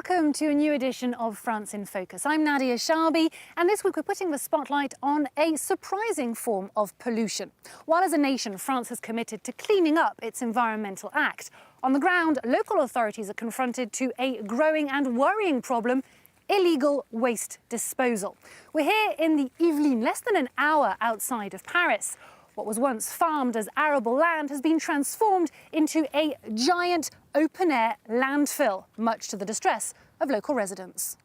Welcome to a new edition of France in Focus. I'm Nadia Sharbi, and this week we're putting the spotlight on a surprising form of pollution. While as a nation, France has committed to cleaning up its environmental act, on the ground, local authorities are confronted to a growing and worrying problem: illegal waste disposal. We're here in the Yvelines, less than an hour outside of Paris. What was once farmed as arable land has been transformed into a giant open-air landfill, much to the distress of local residents.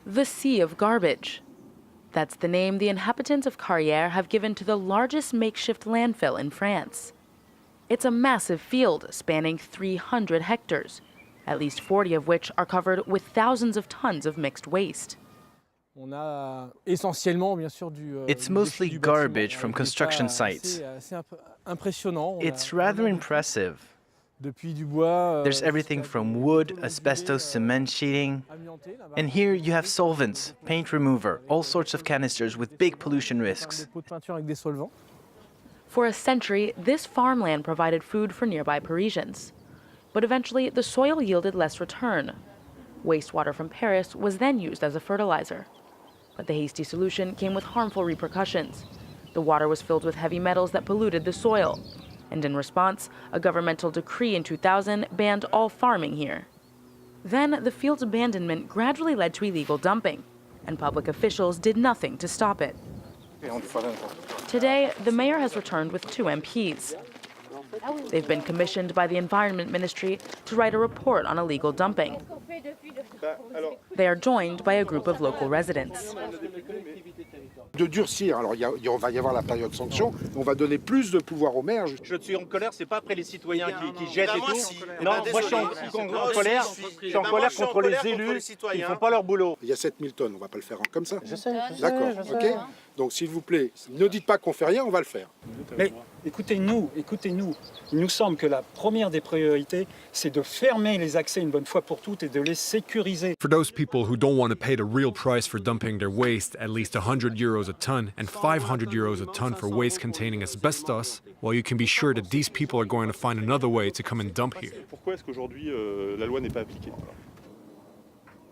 The Sea of Garbage. That's the name the inhabitants of Carrière have given to the largest makeshift landfill in France. It's a massive field spanning 300 hectares, at least 40 of which are covered with thousands of tons of mixed waste. It's mostly garbage from construction sites. It's rather impressive. There's everything from wood, asbestos, cement sheeting. And here you have solvents, paint remover, all sorts of canisters with big pollution risks. For a century, this farmland provided food for nearby Parisians. But eventually, the soil yielded less return. Wastewater from Paris was then used as a fertilizer. But the hasty solution came with harmful repercussions. The water was filled with heavy metals that polluted the soil. And in response, a governmental decree in 2000 banned all farming here. Then, the field's abandonment gradually led to illegal dumping, and public officials did nothing to stop it. Today, the mayor has returned with 2 MPs. They've been commissioned by the Environment Ministry to write a report on illegal dumping. They are joined by a group of local residents. De durcir, alors il va y avoir la période sanction, on va donner plus de pouvoir aux maires. Je suis en colère, c'est pas après les citoyens qui jettent et tout. Non, moi je suis en colère. Je suis en colère contre les élus qui ne font pas leur boulot. Il y a 7000 tonnes, on va pas le faire comme ça. Je sais. D'accord, ok. Donc s'il vous plaît, ne dites pas qu'on fait rien, on va le faire. Mais écoutez-nous. Il nous semble que la première des priorités, c'est de fermer les accès une bonne fois pour toutes et de les sécuriser. For those people who don't want to pay the real price for dumping their waste, at least €100 a ton and €500 a ton for waste containing asbestos, well, you can be sure that these people are going to find another way to come and dump here. Pourquoi est-ce qu'aujourd'hui la loi n'est pas appliquée?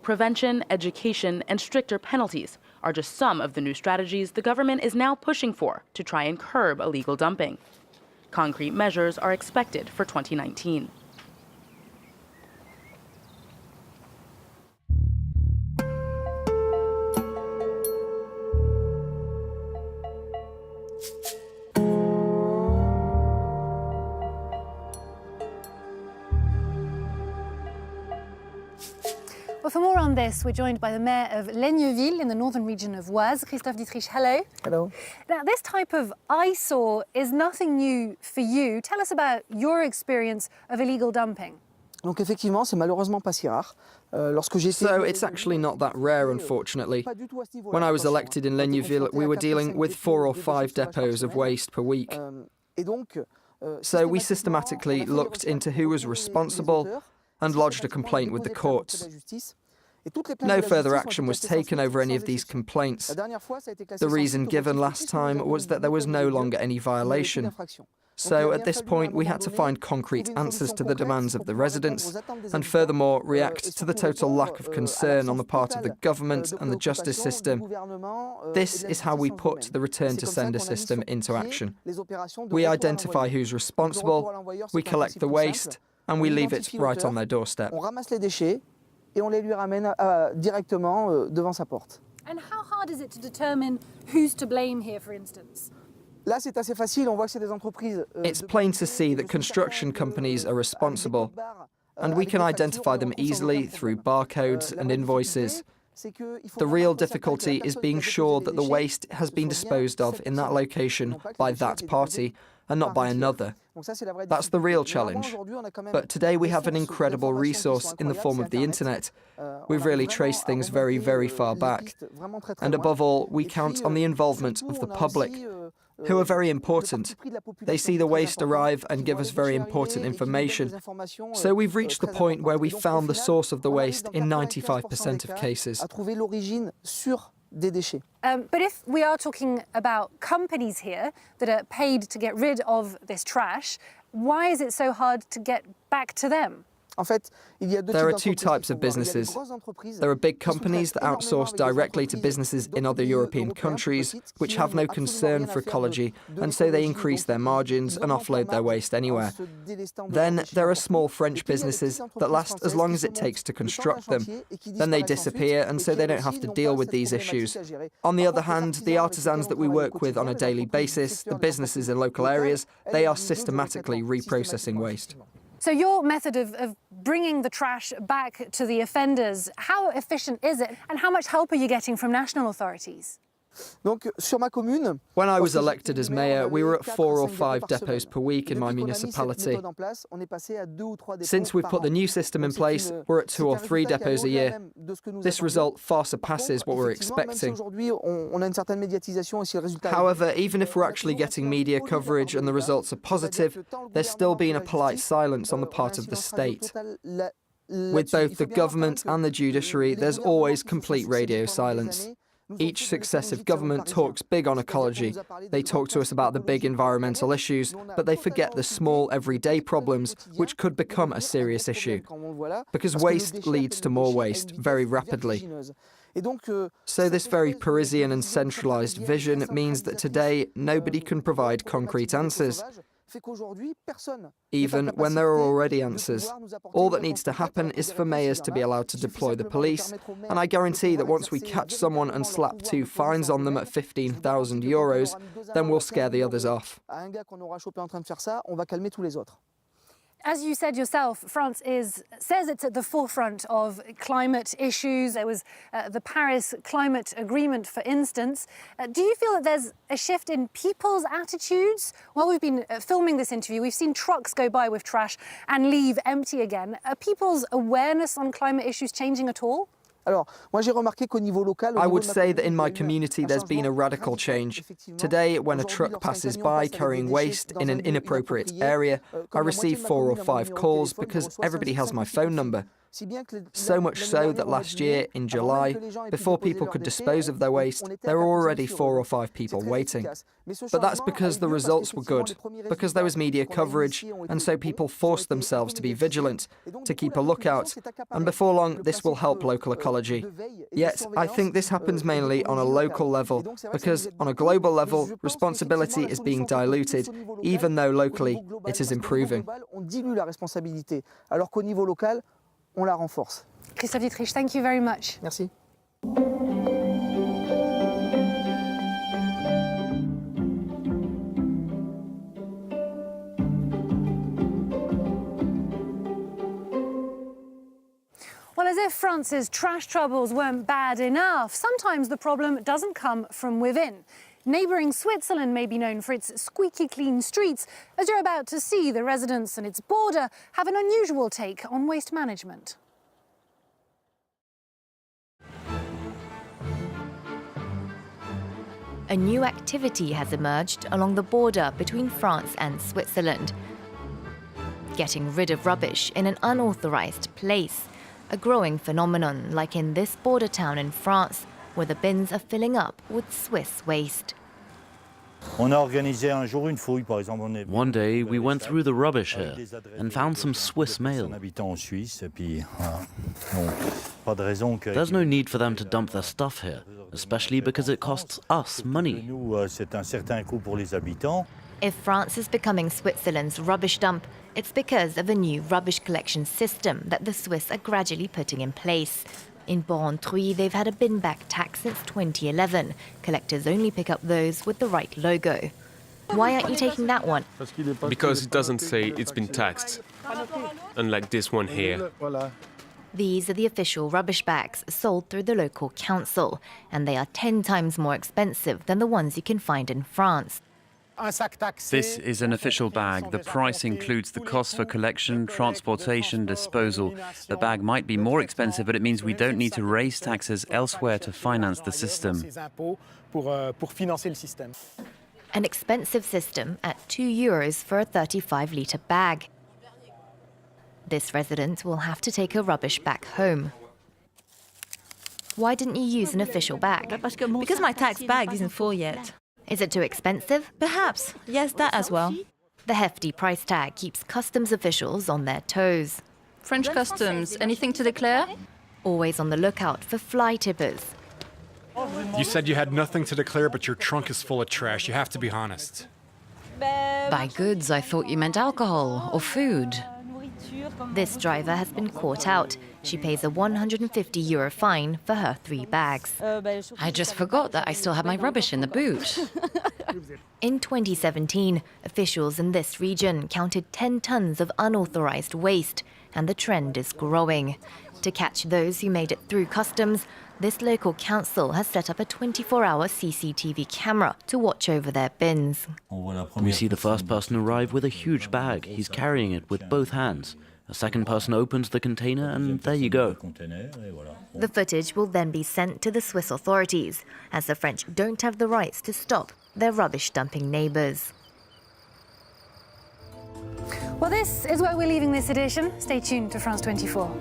Prevention, education, and stricter penalties are just some of the new strategies the government is now pushing for to try and curb illegal dumping. Concrete measures are expected for 2019. Well, for more on this, we're joined by the mayor of Laigneville in the northern region of Oise, Christophe Dietrich. Hello. Hello. Now, this type of eyesore is nothing new for you. Tell us about your experience of illegal dumping. Donc effectivement, c'est malheureusement pas si rare. So it's actually not that rare, unfortunately. When I was elected in Laigneville, we were dealing with 4 or 5 depots of waste per week. So we systematically looked into who was responsible and lodged a complaint with the courts. No further action was taken over any of these complaints. The reason given last time was that there was no longer any violation. So at this point, we had to find concrete answers to the demands of the residents, and furthermore, react to the total lack of concern on the part of the government and the justice system. This is how we put the return to sender system into action. We identify who's responsible, we collect the waste, and we leave it right on their doorstep. On ramasse les déchets et on les lui ramène directement devant sa porte. And how hard is it to determine who's to blame here, for instance? Là, c'est assez facile. On voit que c'est des entreprises. It's plain to see that construction companies are responsible, and we can identify them easily through barcodes and invoices. The real difficulty is being sure that the waste has been disposed of in that location by that party and not by another. That's the real challenge. But today we have an incredible resource in the form of the internet. We've really traced things very, very far back. And above all, we count on the involvement of the public, who are very important. They see the waste arrive and give us very important information. So we've reached the point where we found the source of the waste in 95% of cases. des déchets. But if we are talking about companies here that are paid to get rid of this trash, why is it so hard to get back to them? En fait, il y a deux There are types two d'entreprises types of qui font voir. Il y a les businesses. grosses entreprises There are big qui sous-traitent companies that énormément outsource avec des directly to entreprises businesses in d'autres other pays European européens plus countries petites which qui have no n'ont absolument concern rien à for faire ecology de and so they l'écologie, increase donc their ils margins and remontent en offload their masse waste en anywhere. se délestant de Then leurs déchets there are n'importe small où. French Et puis, il y a les businesses petites that entreprises last as françaises long qui as se it takes montent to le temps d'un construct them. chantier et qui Then they disparaissent ensuite disappear and et so qui they don't elles have aussi to n'ont deal pas with cette these problématique issues. à gérer. On the Par other contre, les hand, the artisans avec artisans lesquels that on we travaille au work with on a quotidien, les daily entreprises du basis, the secteur, les businesses in entreprises local locales, areas, elles, they are elles usent 2 jours de systematically traitement, reprocessing systématiquement, waste. effectivement. So your method of bringing the trash back to the offenders, how efficient is it? And how much help are you getting from national authorities? Donc, sur ma commune, When I was lorsque elected j'étais as maire, mayor, on we avait were at 4 4 à or 5 5 dépôts par depots semaine. per week Et in my depuis qu'on a mis cette municipality. méthode en place, on est passé à 2 ou 3 dépôts Since we've par put the an. new system in Donc, c'est place, une- we're at 2 c'est or un 3 résultat qui depots a allait year. au-delà même de ce que nous This attendions. result far Par surpasses contre, what we're effectivement, même si expecting. aujourd'hui on a une certaine médiatisation et si le résultat est However, bon, even if we're actually getting media coverage and the results are positive, there's still been a polite silence on the part of the state. With both the government and the judiciary, there's always complete radio silence. Each successive government talks big on ecology. They talk to us about the big environmental issues, but they forget the small everyday problems which could become a serious issue. Because waste leads to more waste very rapidly. So this very Parisian and centralised vision means that today nobody can provide concrete answers, even when there are already answers. All that needs to happen is for mayors to be allowed to deploy the police, and I guarantee that once we catch someone and slap 2 fines on them at €15,000, then we'll scare the others off. As you said yourself, France says it's at the forefront of climate issues. There was the Paris Climate Agreement, for instance. Do you feel that there's a shift in people's attitudes? While we've been filming this interview, we've seen trucks go by with trash and leave empty again. Are people's awareness on climate issues changing at all? I would say that in my community there's been a radical change. Today, when a truck passes by carrying waste in an inappropriate area, I receive 4 or 5 calls because everybody has my phone number. So much so that last year, in July, before people could dispose of their waste, there were already 4 or 5 people waiting. But that's because the results were good, because there was media coverage, and so people forced themselves to be vigilant, to keep a lookout, and before long this will help local ecology. Yet, I think this happens mainly on a local level, because on a global level, responsibility is being diluted, even though locally it is improving. On la renforce. Christophe Dietrich, thank you very much. Merci. Well, as if France's trash troubles weren't bad enough, sometimes the problem doesn't come from within. Neighbouring Switzerland may be known for its squeaky clean streets. As you're about to see, the residents and its border have an unusual take on waste management. A new activity has emerged along the border between France and Switzerland. Getting rid of rubbish in an unauthorised place, a growing phenomenon like in this border town in France, where the bins are filling up with Swiss waste. One day we went through the rubbish here and found some Swiss mail. There's no need for them to dump their stuff here, especially because it costs us money. If France is becoming Switzerland's rubbish dump, it's because of a new rubbish collection system that the Swiss are gradually putting in place. In Porrentruy, they've had a bin-back tax since 2011. Collectors only pick up those with the right logo. Why aren't you taking that one? Because it doesn't say it's been taxed, unlike this one here. These are the official rubbish bags sold through the local council, and they are 10 times more expensive than the ones you can find in France. This is an official bag. The price includes the cost for collection, transportation, disposal. The bag might be more expensive, but it means we don't need to raise taxes elsewhere to finance the system. An expensive system at €2 for a 35-litre bag. This resident will have to take her rubbish back home. Why didn't you use an official bag? Because my tax bag isn't full yet. Is it too expensive? Perhaps. Yes, that as well. The hefty price tag keeps customs officials on their toes. French customs, anything to declare? Always on the lookout for fly tippers. You said you had nothing to declare, but your trunk is full of trash. You have to be honest. By goods, I thought you meant alcohol or food. This driver has been caught out. She pays a €150 fine for her 3 bags. I just forgot that I still had my rubbish in the boot. In 2017, officials in this region counted 10 tons of unauthorized waste, and the trend is growing. To catch those who made it through customs, this local council has set up a 24-hour CCTV camera to watch over their bins. We see the first person arrive with a huge bag. He's carrying it with both hands. A second person opens the container, and there you go. The footage will then be sent to the Swiss authorities, as the French don't have the rights to stop their rubbish-dumping neighbours. Well, this is where we're leaving this edition. Stay tuned to France 24.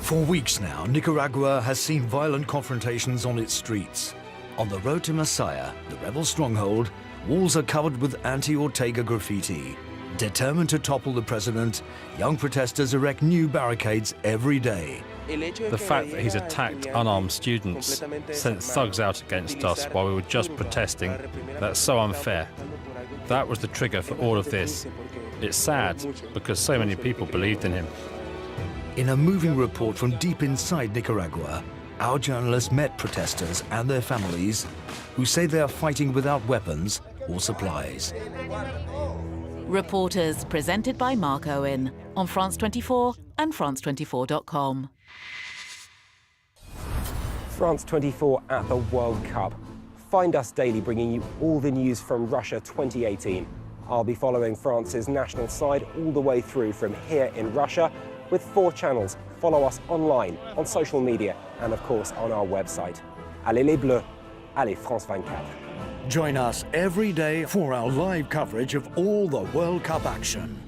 For weeks now, Nicaragua has seen violent confrontations on its streets. On the road to Masaya, the rebel stronghold, walls are covered with anti-Ortega graffiti. Determined to topple the president, young protesters erect new barricades every day. The fact that he's attacked unarmed students, sent thugs out against us while we were just protesting, that's so unfair. That was the trigger for all of this. It's sad because so many people believed in him. In a moving report from deep inside Nicaragua, our journalists met protesters and their families who say they are fighting without weapons or supplies. Reporters presented by Mark Owen on France 24 and France24.com. France 24 at the World Cup. Find us daily bringing you all the news from Russia 2018. I'll be following France's national side all the way through from here in Russia with 4 channels. Follow us online, on social media, and of course on our website. Allez les Bleus, allez France 24. Join us every day for our live coverage of all the World Cup action.